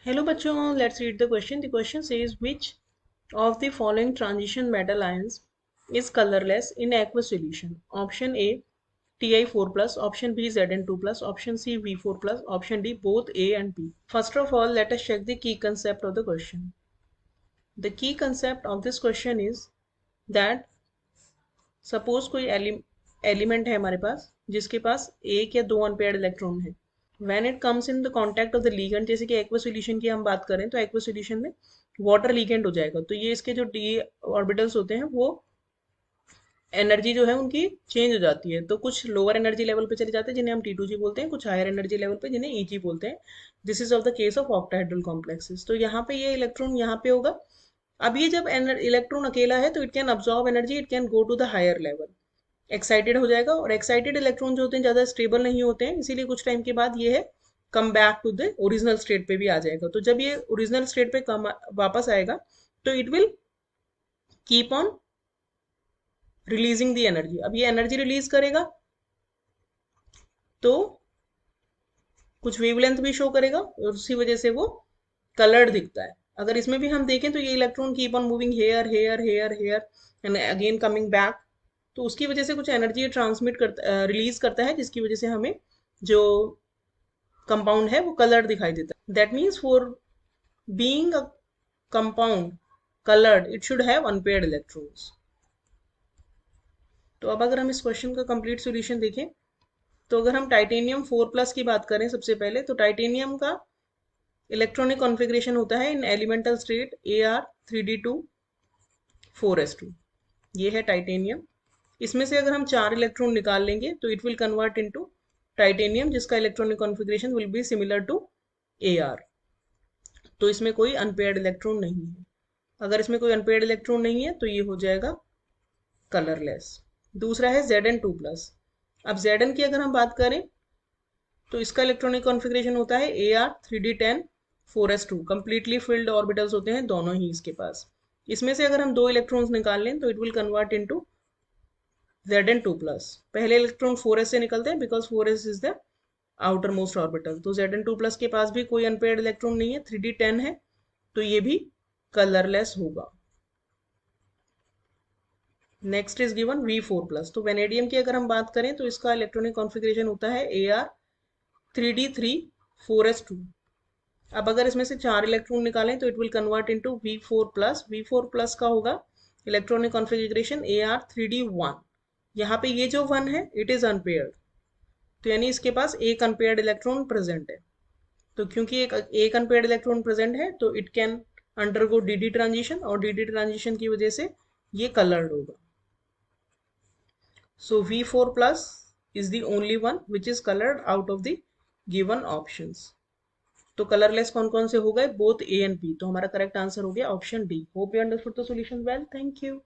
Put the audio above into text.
Hello bachcho, let's read the question. The question says which of the following transition metal ions is colorless in aqueous solution? Option A Ti4 plus, option B Zn2 plus, option C V4 plus, option D both A and B. First of all, let us check the key concept of the question. The key concept of this question is that suppose कोई element है हमारे पास जिसके पास एक या दो unpaired electron है. When it comes in the contact of the ligand, जैसे कि एक्वा सॉल्यूशन की हम बात करें तो एक्वा सॉल्यूशन में वाटर लिगेंड हो जाएगा, तो ये इसके जो डी ऑर्बिटल्स होते हैं वो एनर्जी जो है उनकी चेंज हो जाती है. तो कुछ लोअर एनर्जी लेवल पे चले जाते हैं जिन्हें हम T2G बोलते हैं, कुछ हायर एनर्जी लेवल पे जिन्हें Eg बोलते हैं. This is of the case of octahedral complexes. तो यहाँ पे ये इलेक्ट्रॉन यहाँ पे होगा. अब ये जब इलेक्ट्रॉन अकेला है तो it can absorb energy, it can go to the higher level, excited हो जाएगा. और एक्साइटेड इलेक्ट्रॉन जो होते हैं ज़्यादा स्टेबल नहीं होते हैं, इसीलिए कुछ टाइम के बाद ये है come back to the original state पे भी आ जाएगा. तो जब ये ओरिजिनल स्टेट पे वापस आएगा तो it will keep on releasing the energy. अब ये एनर्जी रिलीज करेगा तो कुछ वेवलेंथ भी शो करेगा और उसी वजह से वो कलर्ड दिखता है. अगर इसमें भी हम देखें तो ये electron keep on moving here here here here and again coming back, तो उसकी वजह से कुछ एनर्जी ट्रांसमिट करता रिलीज करता है, जिसकी वजह से हमें जो कंपाउंड है वो कलर्ड दिखाई देता है. That means for being a compound coloured it should have unpaired electrons. तो अब अगर हम इस क्वेश्चन का कंप्लीट सॉल्यूशन देखें तो अगर हम टाइटेनियम 4 प्लस की बात करें सबसे पहले, तो टाइटेनियम का इलेक्ट्रॉनिक कॉन्फ़िगरेशन होता है इन एलिमेंटल स्टेट Ar3d2 4s2. ये है टाइटेनियम. इसमें से अगर हम 4 इलेक्ट्रॉन निकाल लेंगे तो it will convert into titanium जिसका electronic configuration will be similar to Ar. तो इसमें कोई अनपेयर्ड इलेक्ट्रॉन नहीं है. अगर इसमें कोई अनपेयर्ड इलेक्ट्रॉन नहीं है तो ये हो जाएगा कलरलेस. दूसरा है Zn2 प्लस. अब Zn की अगर हम बात करें तो इसका इलेक्ट्रॉनिक कॉन्फ़िगरेशन होता है Ar3d10 4s2. Completely filled orbitals होते हैं दोनों ही इसके पास. इसमें से अगर हम दो इलेक्ट्रॉन्स निकाल लें तो it will convert into Zn2 plus. पहले इलेक्ट्रॉन 4s से निकलते हैं because 4s is the outer most orbital. तो Zn2 प्लस के पास भी कोई अनपेयर्ड इलेक्ट्रॉन नहीं है, 3d10 है, तो ये भी कलरलेस होगा. Next is given V4 plus. तो वेनेडियम की अगर हम बात करें तो इसका इलेक्ट्रॉनिक कॉन्फ़िगरेशन होता है Ar3d3 4s2. अब अगर इसमें से 4 इलेक्ट्रॉन निकालें तो it will convert into V4 plus. V4 plus का होगा इलेक्ट्रॉनिक कॉन्फ़िगरेशन Ar3d1. यहाँ पे ये जो 1 है इट इज अनपेयर्ड, तो यानी इसके पास एक अनपेयर्ड इलेक्ट्रॉन प्रेजेंट है. तो क्योंकि एक अनपेयर्ड इलेक्ट्रॉन प्रेजेंट है तो it can undergo D transition, और डी ट्रांजिशन की वजह से ये कलर्ड होगा. So V4 plus is the only one which is colored out of the given options. तो कलरलेस कौन कौन से हो गए? Both A and B. तो हमारा करेक्ट आंसर हो गया option D. Hope you understood the solution well. Thank you.